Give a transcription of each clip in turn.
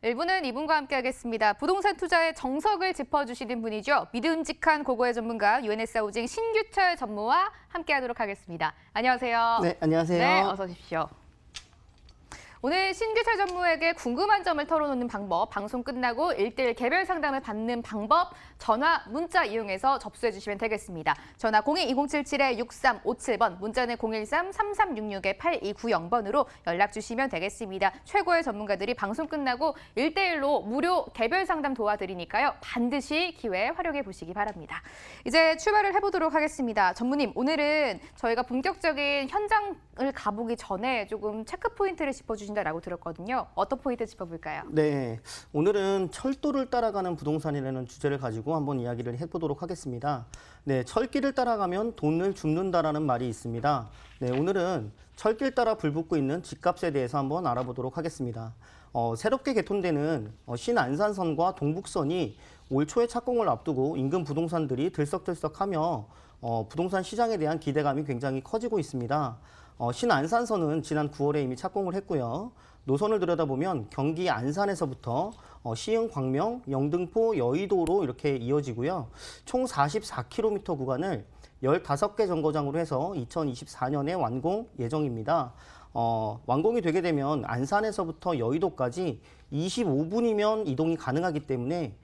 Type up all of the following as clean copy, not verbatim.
1부는 이분과 함께하겠습니다. 부동산 투자의 정석을 짚어주시는 분이죠. 믿음직한 고고의 전문가 UNS 하우징 신규철 전무와 함께하도록 하겠습니다. 안녕하세요. 네, 안녕하세요. 네, 어서 오십시오. 오늘 신규철 전무에게 궁금한 점을 털어놓는 방법, 방송 끝나고 1:1 개별 상담을 받는 방법, 전화, 문자 이용해서 접수해 주시면 되겠습니다. 전화 02-2077-6357번, 문자는 013-3366-8290번으로 연락 주시면 되겠습니다. 최고의 전문가들이 방송 끝나고 1:1로 무료 개별 상담 도와드리니까요. 반드시 기회 활용해 보시기 바랍니다. 이제 출발을 해보도록 하겠습니다. 전무님, 오늘은 저희가 본격적인 현장을 가보기 전에 조금 체크 포인트를 짚어주신다라고 들었거든요. 어떤 포인트 짚어볼까요? 네, 오늘은 철도를 따라가는 부동산이라는 주제를 가지고 한번 이야기를 해보도록 하겠습니다. 네, 철길을 따라가면 돈을 줍는다라는 말이 있습니다. 네, 오늘은 철길 따라 불붙고 있는 집값에 대해서 한번 알아보도록 하겠습니다. 새롭게 개통되는 신안산선과 동북선이 올 초에 착공을 앞두고 인근 부동산들이 들썩들썩하며 부동산 시장에 대한 기대감이 굉장히 커지고 있습니다. 신안산선은 지난 9월에 이미 착공을 했고요. 노선을 들여다보면 경기 안산에서부터 시흥, 광명, 영등포, 여의도로 이렇게 이어지고요. 총 44km 구간을 15개 정거장으로 해서 2024년에 완공 예정입니다. 완공이 되게 되면 안산에서부터 여의도까지 25분이면 이동이 가능하기 때문에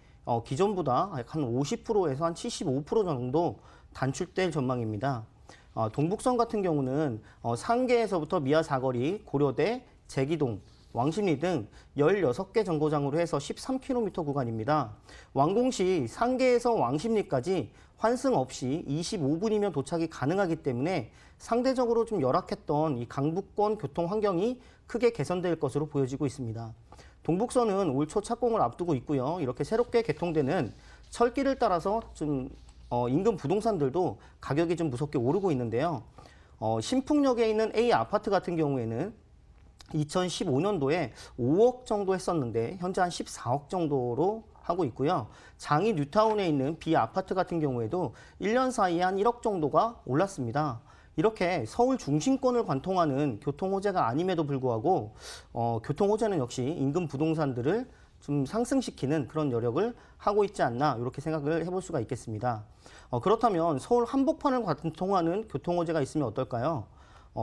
기존보다 한 50%에서 한 75% 정도 단축될 전망입니다. 동북선 같은 경우는 상계에서부터 미아 사거리, 고려대, 제기동, 왕십리 등 16개 정거장으로 해서 13km 구간입니다. 완공 시 상계에서 왕십리까지 환승 없이 25분이면 도착이 가능하기 때문에 상대적으로 좀 열악했던 이 강북권 교통 환경이 크게 개선될 것으로 보여지고 있습니다. 동북선은 올 초 착공을 앞두고 있고요. 이렇게 새롭게 개통되는 철길을 따라서 좀 인근 부동산들도 가격이 좀 무섭게 오르고 있는데요. 신풍역에 있는 A 아파트 같은 경우에는 2015년도에 5억 정도 했었는데 현재 한 14억 정도로 하고 있고요. 장이 뉴타운에 있는 B 아파트 같은 경우에도 1년 사이에 한 1억 정도가 올랐습니다. 이렇게 서울 중심권을 관통하는 교통호재가 아님에도 불구하고 교통호재는 역시 인근 부동산들을 좀 상승시키는 그런 여력을 하고 있지 않나 이렇게 생각을 해볼 수가 있겠습니다. 그렇다면 서울 한복판을 관통하는 교통호재가 있으면 어떨까요?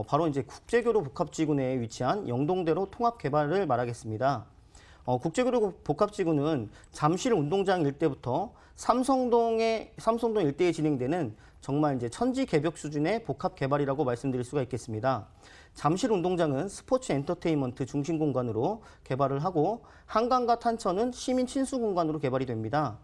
바로 이제 국제교류 복합지구 내에 위치한 영동대로 통합개발을 말하겠습니다. 국제교류 복합지구는 잠실 운동장 일대부터 삼성동 일대에 진행되는 정말 이제 천지개벽 수준의 복합개발이라고 말씀드릴 수가 있겠습니다. 잠실 운동장은 스포츠 엔터테인먼트 중심 공간으로 개발을 하고 한강과 탄천은 시민 친수 공간으로 개발이 됩니다.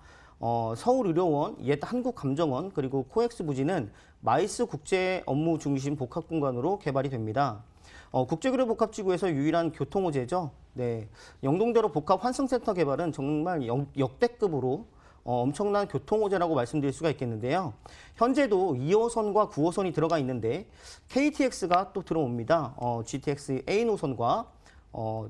서울의료원, 옛 한국감정원, 그리고 코엑스 부지는 마이스 국제 업무 중심 복합 공간으로 개발이 됩니다. 국제교류 복합지구에서 유일한 교통호재죠. 네, 영동대로 복합 환승센터 개발은 정말 역대급으로 엄청난 교통호재라고 말씀드릴 수가 있겠는데요. 현재도 2호선과 9호선이 들어가 있는데 KTX가 또 들어옵니다. GTX A 노선과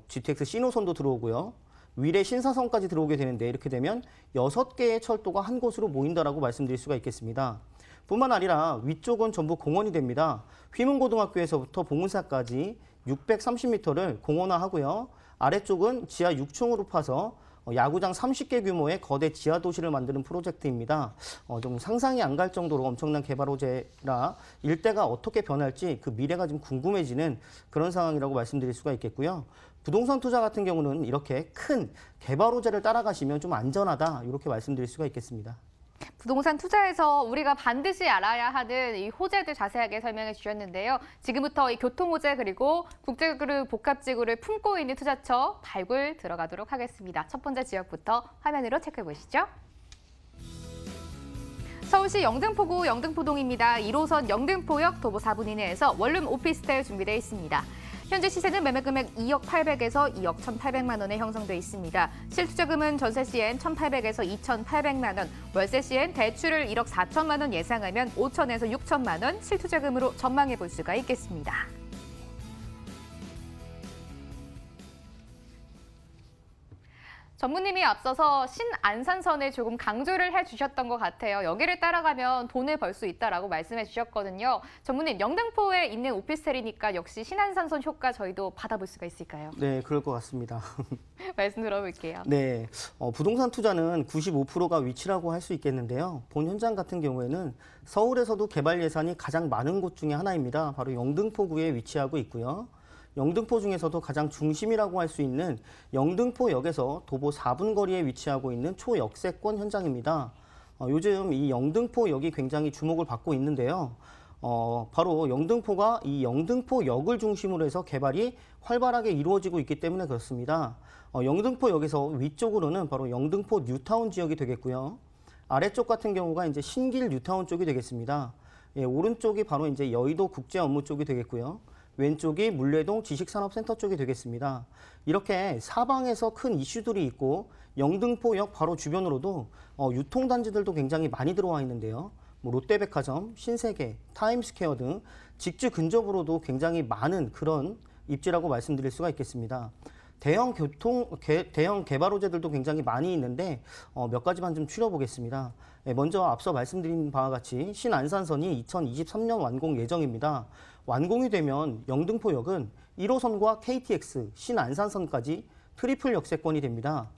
GTX C 노선도 들어오고요. 위례 신사선까지 들어오게 되는데 이렇게 되면 6개의 철도가 한 곳으로 모인다라고 말씀드릴 수가 있겠습니다. 뿐만 아니라 위쪽은 전부 공원이 됩니다. 휘문고등학교에서부터 봉은사까지 630m를 공원화하고요. 아래쪽은 지하 6층으로 파서 야구장 30개 규모의 거대 지하 도시를 만드는 프로젝트입니다. 좀 상상이 안 갈 정도로 엄청난 개발 호재라 일대가 어떻게 변할지 그 미래가 좀 궁금해지는 그런 상황이라고 말씀드릴 수가 있겠고요. 부동산 투자 같은 경우는 이렇게 큰 개발 호재를 따라가시면 좀 안전하다 이렇게 말씀드릴 수가 있겠습니다. 부동산 투자에서 우리가 반드시 알아야 하는 이 호재들 자세하게 설명해 주셨는데요. 지금부터 이 교통호재 그리고 국제교류 복합지구를 품고 있는 투자처 발굴 들어가도록 하겠습니다. 첫 번째 지역부터 화면으로 체크해 보시죠. 서울시 영등포구 영등포동입니다. 1호선 영등포역 도보 4분 이내에서 원룸 오피스텔 준비되어 있습니다. 현재 시세는 매매금액 2억 800에서 2억 1,800만 원에 형성돼 있습니다. 실투자금은 전세 시엔 1,800에서 2,800만 원, 월세 시엔 대출을 1억 4천만 원 예상하면 5천에서 6천만 원 실투자금으로 전망해 볼 수가 있겠습니다. 전무님이 앞서서 신안산선을 조금 강조를 해주셨던 것 같아요. 여기를 따라가면 돈을 벌 수 있다라고 말씀해 주셨거든요. 전무님, 영등포에 있는 오피스텔이니까 역시 신안산선 효과 저희도 받아볼 수가 있을까요? 네, 그럴 것 같습니다. 말씀 들어볼게요. 네, 부동산 투자는 95%가 위치라고 할 수 있겠는데요. 본 현장 같은 경우에는 서울에서도 개발 예산이 가장 많은 곳 중에 하나입니다. 바로 영등포구에 위치하고 있고요. 영등포 중에서도 가장 중심이라고 할 수 있는 영등포역에서 도보 4분 거리에 위치하고 있는 초역세권 현장입니다. 요즘 이 영등포역이 굉장히 주목을 받고 있는데요. 바로 영등포가 이 영등포역을 중심으로 해서 개발이 활발하게 이루어지고 있기 때문에 그렇습니다. 영등포역에서 위쪽으로는 바로 영등포 뉴타운 지역이 되겠고요. 아래쪽 같은 경우가 이제 신길 뉴타운 쪽이 되겠습니다. 예, 오른쪽이 바로 이제 여의도 국제 업무 쪽이 되겠고요. 왼쪽이 물레동 지식산업센터 쪽이 되겠습니다. 이렇게 사방에서 큰 이슈들이 있고 영등포역 바로 주변으로도 유통단지들도 굉장히 많이 들어와 있는데요. 뭐 롯데백화점, 신세계, 타임스퀘어 등 직주 근접으로도 굉장히 많은 그런 입지라고 말씀드릴 수가 있겠습니다. 대형 개발 호재들도 굉장히 많이 있는데 몇 가지만 좀 추려보겠습니다. 먼저 앞서 말씀드린 바와 같이 신안산선이 2023년 완공 예정입니다. 완공이 되면 영등포역은 1호선과 KTX, 신안산선까지 트리플 역세권이 됩니다.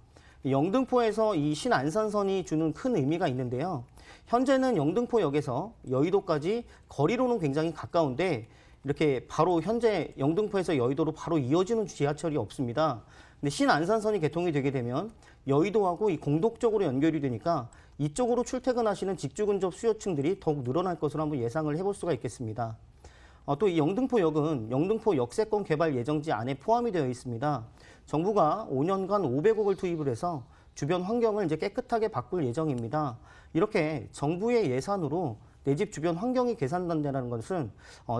영등포에서 이 신안산선이 주는 큰 의미가 있는데요. 현재는 영등포역에서 여의도까지 거리로는 굉장히 가까운데 이렇게 바로 현재 영등포에서 여의도로 바로 이어지는 지하철이 없습니다. 근데 신안산선이 개통이 되게 되면 여의도하고 이 공독적으로 연결이 되니까 이쪽으로 출퇴근하시는 직주 근접 수요층들이 더욱 늘어날 것으로 한번 예상을 해볼 수가 있겠습니다. 또 이 영등포역은 영등포 역세권 개발 예정지 안에 포함이 되어 있습니다. 정부가 5년간 500억을 투입을 해서 주변 환경을 이제 깨끗하게 바꿀 예정입니다. 이렇게 정부의 예산으로 내 집 주변 환경이 개선된다는 것은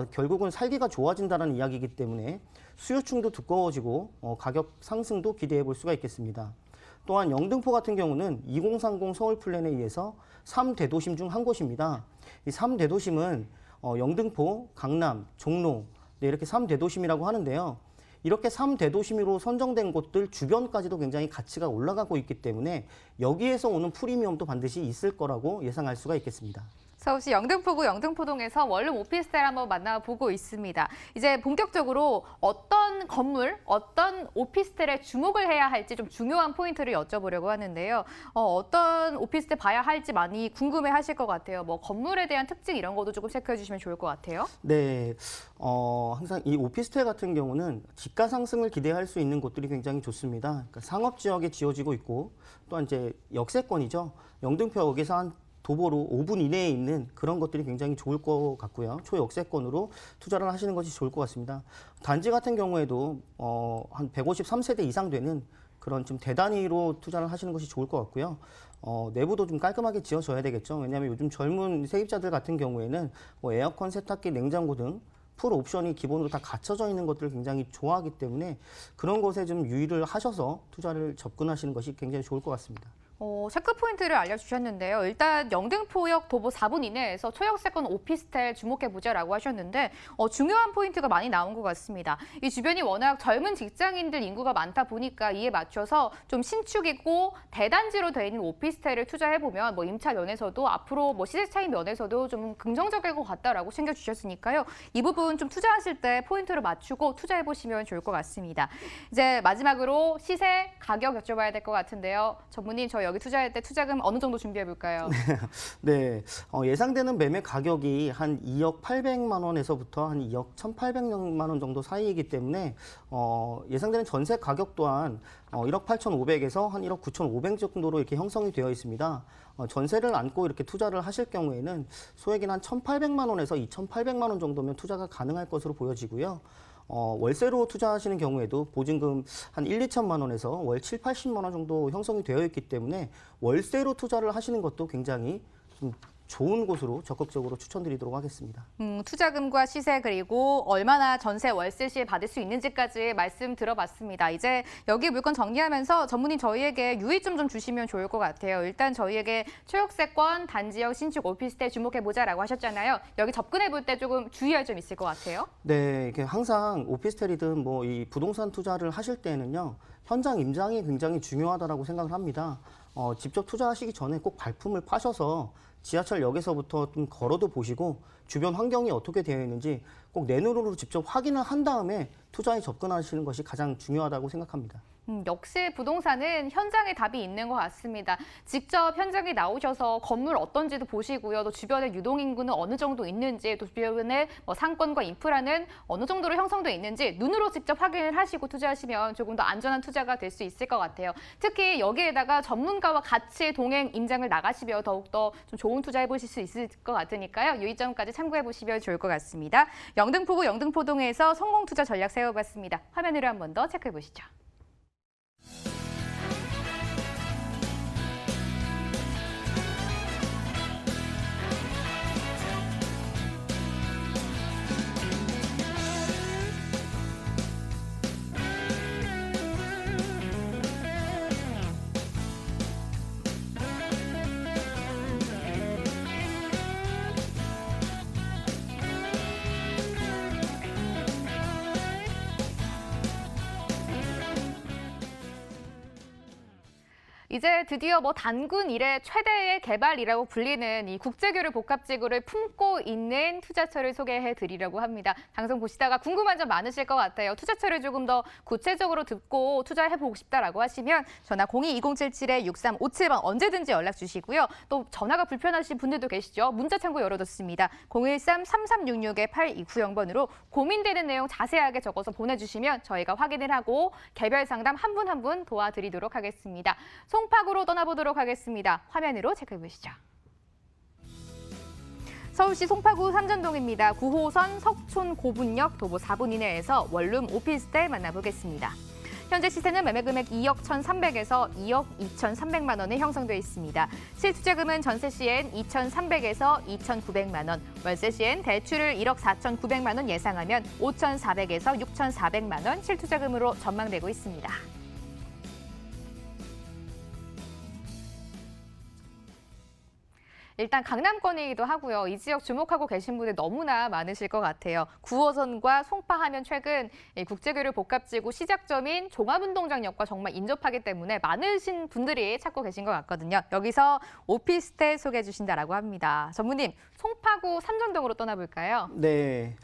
결국은 살기가 좋아진다는 이야기이기 때문에 수요층도 두꺼워지고 가격 상승도 기대해 볼 수가 있겠습니다. 또한 영등포 같은 경우는 2030 서울 플랜에 의해서 3대도심 중 한 곳입니다. 이 3대도심은 영등포, 강남, 종로 이렇게 3대도심이라고 하는데요. 이렇게 3대도심으로 선정된 곳들 주변까지도 굉장히 가치가 올라가고 있기 때문에 여기에서 오는 프리미엄도 반드시 있을 거라고 예상할 수가 있겠습니다. 서울시 영등포구 영등포동에서 원룸 오피스텔 한번 만나보고 있습니다. 이제 본격적으로 어떤 건물, 어떤 오피스텔에 주목을 해야 할지 좀 중요한 포인트를 여쭤보려고 하는데요. 어떤 오피스텔 봐야 할지 많이 궁금해하실 것 같아요. 뭐 건물에 대한 특징 이런 것도 조금 체크해 주시면 좋을 것 같아요. 네, 항상 이 오피스텔 같은 경우는 집가 상승을 기대할 수 있는 곳들이 굉장히 좋습니다. 그러니까 상업 지역에 지어지고 있고 또한 이제 역세권이죠. 영등포역에서 한 도보로 5분 이내에 있는 그런 것들이 굉장히 좋을 것 같고요. 초역세권으로 투자를 하시는 것이 좋을 것 같습니다. 단지 같은 경우에도 한 153세대 이상 되는 그런 좀 대단위로 투자를 하시는 것이 좋을 것 같고요. 내부도 좀 깔끔하게 지어져야 되겠죠. 왜냐하면 요즘 젊은 세입자들 같은 경우에는 뭐 에어컨, 세탁기, 냉장고 등 풀 옵션이 기본으로 다 갖춰져 있는 것들을 굉장히 좋아하기 때문에 그런 것에 좀 유의를 하셔서 투자를 접근하시는 것이 굉장히 좋을 것 같습니다. 체크 포인트를 알려주셨는데요. 일단 영등포역 도보 4분 이내에서 초역세권 오피스텔 주목해보자라고 하셨는데 중요한 포인트가 많이 나온 것 같습니다. 이 주변이 워낙 젊은 직장인들 인구가 많다 보니까 이에 맞춰서 좀 신축이고 대단지로 되어 있는 오피스텔을 투자해보면 뭐 임차 면에서도 앞으로 뭐 시세 차이 면에서도 좀 긍정적일 것 같다라고 챙겨주셨으니까요. 이 부분 좀 투자하실 때 포인트를 맞추고 투자해보시면 좋을 것 같습니다. 이제 마지막으로 시세, 가격 여쭤봐야 될 것 같은데요. 전무님, 저 여기 투자할 때 투자금 어느 정도 준비해 볼까요? 네, 예상되는 매매 가격이 한 2억 800만 원에서부터 한 2억 1,800만 원 정도 사이이기 때문에 예상되는 전세 가격 또한 1억 8,500에서 한 1억 9,500 정도로 이렇게 형성이 되어 있습니다. 전세를 안고 이렇게 투자를 하실 경우에는 소액인 한 1,800만 원에서 2,800만 원 정도면 투자가 가능할 것으로 보여지고요. 월세로 투자하시는 경우에도 보증금 한 1, 2천만 원에서 월 7, 80만 원 정도 형성이 되어 있기 때문에 월세로 투자를 하시는 것도 굉장히 좀 좋은 곳으로 적극적으로 추천드리도록 하겠습니다. 투자금과 시세 그리고 얼마나 전세 월세 시에 받을 수 있는지까지 말씀 들어봤습니다. 이제 여기 물건 정리하면서 전문님 저희에게 유의점 좀 주시면 좋을 것 같아요. 일단 저희에게 초역세권, 단지역, 신축 오피스텔 주목해보자라고 하셨잖아요. 여기 접근해볼 때 조금 주의할 점 있을 것 같아요. 네, 이게 항상 오피스텔이든 뭐 이 부동산 투자를 하실 때는요, 현장 임장이 굉장히 중요하다고 생각을 합니다. 직접 투자하시기 전에 꼭 발품을 파셔서 지하철역에서부터 좀 걸어도 보시고 주변 환경이 어떻게 되어 있는지 꼭 내 눈으로 직접 확인을 한 다음에 투자에 접근하시는 것이 가장 중요하다고 생각합니다. 역시 부동산은 현장에 답이 있는 것 같습니다. 직접 현장에 나오셔서 건물 어떤지도 보시고요. 또 주변에 유동인구는 어느 정도 있는지, 또 주변에 뭐 상권과 인프라는 어느 정도로 형성돼 있는지 눈으로 직접 확인을 하시고 투자하시면 조금 더 안전한 투자가 될 수 있을 것 같아요. 특히 여기에다가 전문가와 같이 동행 임장을 나가시면 더욱더 좀 좋은 투자 해보실 수 있을 것 같으니까요. 유의점까지 참고해보시면 좋을 것 같습니다. 영등포구 영등포동에서 성공 투자 전략 세워봤습니다. 화면으로 한 번 더 체크해보시죠. 이제 드디어 뭐 단군 이래 최대의 개발이라고 불리는 이 국제교류 복합지구를 품고 있는 투자처를 소개해 드리려고 합니다. 방송 보시다가 궁금한 점 많으실 것 같아요. 투자처를 조금 더 구체적으로 듣고 투자해 보고 싶다라고 하시면 전화 02-2077-6357번 언제든지 연락 주시고요. 또 전화가 불편하신 분들도 계시죠. 문자 창구 열어뒀습니다. 013-3366-8290번으로 고민되는 내용 자세하게 적어서 보내주시면 저희가 확인을 하고 개별 상담 한 분 한 분 도와드리도록 하겠습니다. 송파구로 떠나보도록 하겠습니다. 화면으로 체크해보시죠. 서울시 송파구 삼전동입니다. 9호선 석촌 고분역 도보 4분 이내에서 원룸 오피스텔 만나보겠습니다. 현재 시세는 매매 금액 2억 1,300에서 2억 2,300만 원에 형성되어 있습니다. 실투자금은 전세 시엔 2,300에서 2,900만 원, 월세 시엔 대출을 1억 4,900만 원 예상하면 5,400에서 6,400만 원 실투자금으로 전망되고 있습니다. 일단 강남권이기도 하고요. 이 지역 주목하고 계신 분들 너무나 많으실 것 같아요. 9호선과 송파하면 최근 국제교류 복합지구 시작점인 종합운동장역과 정말 인접하기 때문에 많으신 분들이 찾고 계신 것 같거든요. 여기서 오피스텔 소개해 주신다라고 합니다. 전무님, 송파구 삼전동으로 떠나볼까요? 네,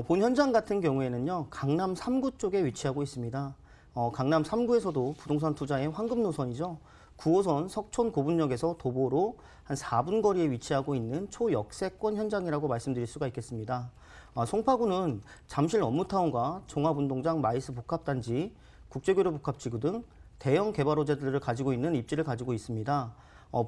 본 현장 같은 경우에는요, 강남 3구 쪽에 위치하고 있습니다. 강남 3구에서도 부동산 투자의 황금 노선이죠. 9호선 석촌 고분역에서 도보로 한 4분 거리에 위치하고 있는 초역세권 현장이라고 말씀드릴 수가 있겠습니다. 송파구는 잠실 업무타운과 종합운동장 마이스 복합단지, 국제교류 복합지구 등 대형 개발 호재들을 가지고 있는 입지를 가지고 있습니다.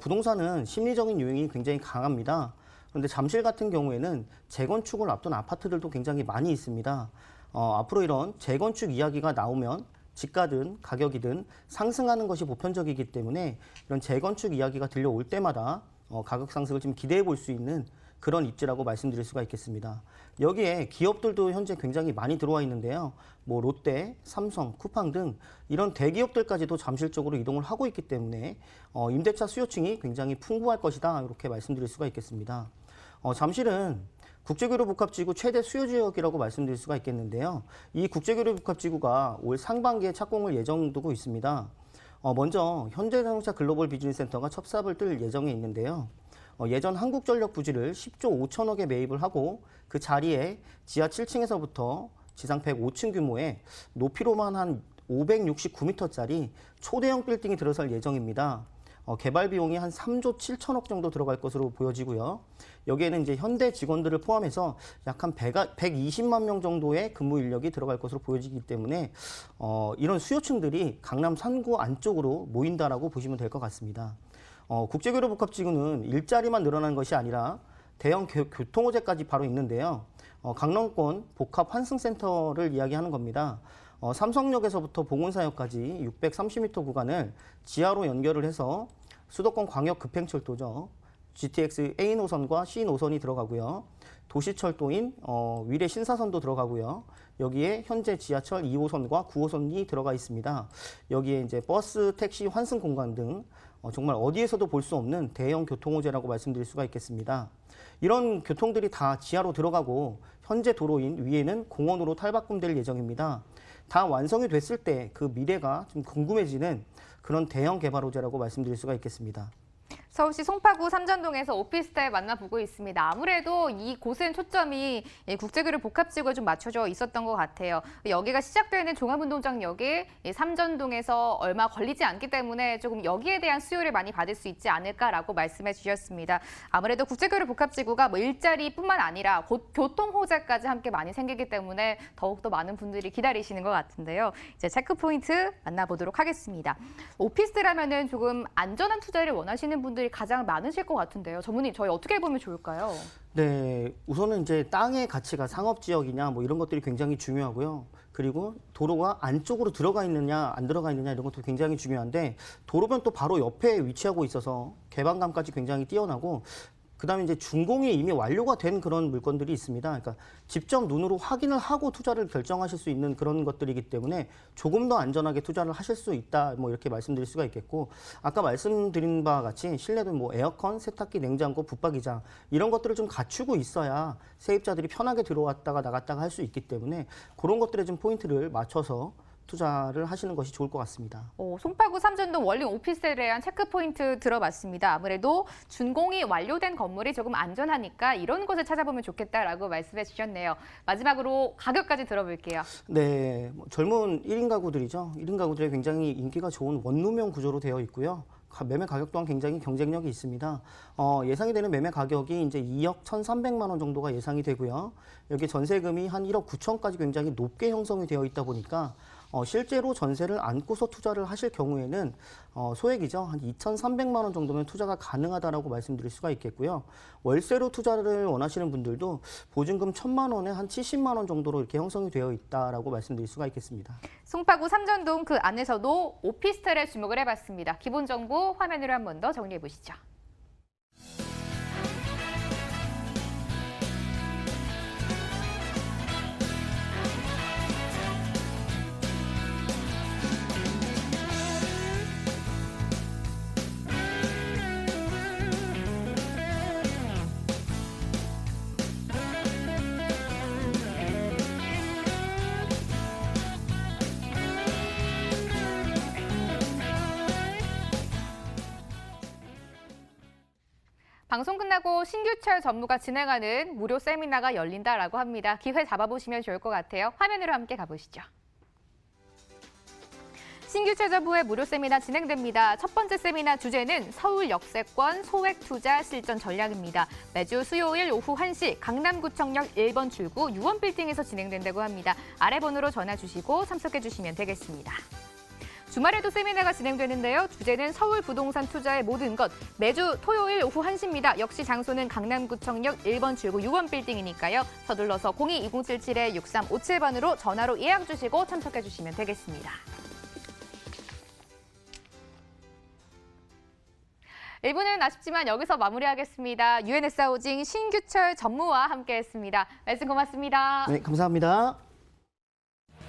부동산은 심리적인 요인이 굉장히 강합니다. 그런데 잠실 같은 경우에는 재건축을 앞둔 아파트들도 굉장히 많이 있습니다. 앞으로 이런 재건축 이야기가 나오면 집가든 가격이든 상승하는 것이 보편적이기 때문에 이런 재건축 이야기가 들려올 때마다 가격 상승을 좀 기대해 볼 수 있는 그런 입지라고 말씀드릴 수가 있겠습니다. 여기에 기업들도 현재 굉장히 많이 들어와 있는데요. 뭐 롯데, 삼성, 쿠팡 등 이런 대기업들까지도 잠실 쪽으로 이동을 하고 있기 때문에 임대차 수요층이 굉장히 풍부할 것이다, 이렇게 말씀드릴 수가 있겠습니다. 잠실은 국제교류 복합지구 최대 수요 지역이라고 말씀드릴 수가 있겠는데요. 이 국제교류 복합지구가 올 상반기에 착공을 예정두고 있습니다. 먼저 현대자동차 글로벌 비즈니스센터가 첩삽을 뜰 예정에 있는데요. 예전 한국전력 부지를 10조 5천억에 매입을 하고 그 자리에 지하 7층에서부터 지상 105층 규모의 높이로만 한 569m짜리 초대형 빌딩이 들어설 예정입니다. 개발 비용이 한 3조 7천억 정도 들어갈 것으로 보여지고요. 여기에는 이제 현대 직원들을 포함해서 약 한 120만 명 정도의 근무 인력이 들어갈 것으로 보여지기 때문에 이런 수요층들이 강남 3구 안쪽으로 모인다라고 보시면 될 것 같습니다. 국제교류 복합지구는 일자리만 늘어나는 것이 아니라 대형 교통 호재까지 바로 있는데요. 강남권 복합 환승센터를 이야기하는 겁니다. 삼성역에서부터 보건사역까지 630m 구간을 지하로 연결을 해서 수도권 광역 급행철도죠. GTX A 노선과 C 노선이 들어가고요. 도시철도인 위례 신사선도 들어가고요. 여기에 현재 지하철 2호선과 9호선이 들어가 있습니다. 여기에 이제 버스, 택시, 환승 공간 등 정말 어디에서도 볼 수 없는 대형 교통호재라고 말씀드릴 수가 있겠습니다. 이런 교통들이 다 지하로 들어가고 현재 도로인 위에는 공원으로 탈바꿈될 예정입니다. 다 완성이 됐을 때 그 미래가 좀 궁금해지는 그런 대형 개발 호재라고 말씀드릴 수가 있겠습니다. 서울시 송파구 삼전동에서 오피스텔 만나보고 있습니다. 아무래도 이곳은 초점이 국제교류 복합지구에 좀 맞춰져 있었던 것 같아요. 여기가 시작되는 종합운동장역이 삼전동에서 얼마 걸리지 않기 때문에 조금 여기에 대한 수요를 많이 받을 수 있지 않을까라고 말씀해 주셨습니다. 아무래도 국제교류 복합지구가 뭐 일자리뿐만 아니라 곧 교통 호재까지 함께 많이 생기기 때문에 더욱더 많은 분들이 기다리시는 것 같은데요. 이제 체크포인트 만나보도록 하겠습니다. 오피스텔 하면은 조금 안전한 투자를 원하시는 분들이 가장 많으실 것 같은데요. 전문의, 저희 어떻게 보면 좋을까요? 네, 우선은 이제 땅의 가치가 상업지역이냐 뭐 이런 것들이 굉장히 중요하고요. 그리고 도로가 안쪽으로 들어가 있느냐 안 들어가 있느냐 이런 것도 굉장히 중요한데 도로변 또 바로 옆에 위치하고 있어서 개방감까지 굉장히 뛰어나고 그다음에 이제 준공이 이미 완료가 된 그런 물건들이 있습니다. 그러니까 직접 눈으로 확인을 하고 투자를 결정하실 수 있는 그런 것들이기 때문에 조금 더 안전하게 투자를 하실 수 있다. 뭐 이렇게 말씀드릴 수가 있겠고 아까 말씀드린 바와 같이 실내도 뭐 에어컨, 세탁기, 냉장고, 붙박이장 이런 것들을 좀 갖추고 있어야 세입자들이 편하게 들어왔다가 나갔다가 할 수 있기 때문에 그런 것들에 좀 포인트를 맞춰서 투자를 하시는 것이 좋을 것 같습니다. 송파구 삼전동 원룸 오피스텔에 대한 체크포인트 들어봤습니다. 아무래도 준공이 완료된 건물이 조금 안전하니까 이런 곳을 찾아보면 좋겠다라고 말씀해 주셨네요. 마지막으로 가격까지 들어볼게요. 네, 젊은 1인 가구들이죠. 1인 가구들의 굉장히 인기가 좋은 원룸형 구조로 되어 있고요. 매매 가격 또한 굉장히 경쟁력이 있습니다. 예상이 되는 매매 가격이 이제 2억 1,300만 원 정도가 예상이 되고요. 여기 전세금이 한 1억 9천까지 굉장히 높게 형성이 되어 있다 보니까 실제로 전세를 안고서 투자를 하실 경우에는 소액이죠. 한 2,300만 원 정도면 투자가 가능하다라고 말씀드릴 수가 있겠고요. 월세로 투자를 원하시는 분들도 보증금 1,000만 원에 한 70만 원 정도로 이렇게 형성이 되어 있다라고 말씀드릴 수가 있겠습니다. 송파구 삼전동 그 안에서도 오피스텔에 주목을 해봤습니다. 기본 정보 화면으로 한 번 더 정리해 보시죠. 방송 끝나고 신규철 전무가 진행하는 무료 세미나가 열린다라고 합니다. 기회 잡아보시면 좋을 것 같아요. 화면으로 함께 가보시죠. 신규철 전무의 무료 세미나 진행됩니다. 첫 번째 세미나 주제는 서울 역세권 소액 투자 실전 전략입니다. 매주 수요일 오후 1시 강남구청역 1번 출구 유원빌딩에서 진행된다고 합니다. 아래 번호로 전화 주시고 참석해 주시면 되겠습니다. 주말에도 세미나가 진행되는데요. 주제는 서울 부동산 투자의 모든 것. 매주 토요일 오후 1시입니다. 역시 장소는 강남구청역 1번 출구 유원빌딩이니까요. 서둘러서 02-2077-6357번으로 전화로 예약 주시고 참석해 주시면 되겠습니다. 1부는 아쉽지만 여기서 마무리하겠습니다. UNS 하우징 신규철 전무와 함께했습니다. 말씀 고맙습니다. 네, 감사합니다.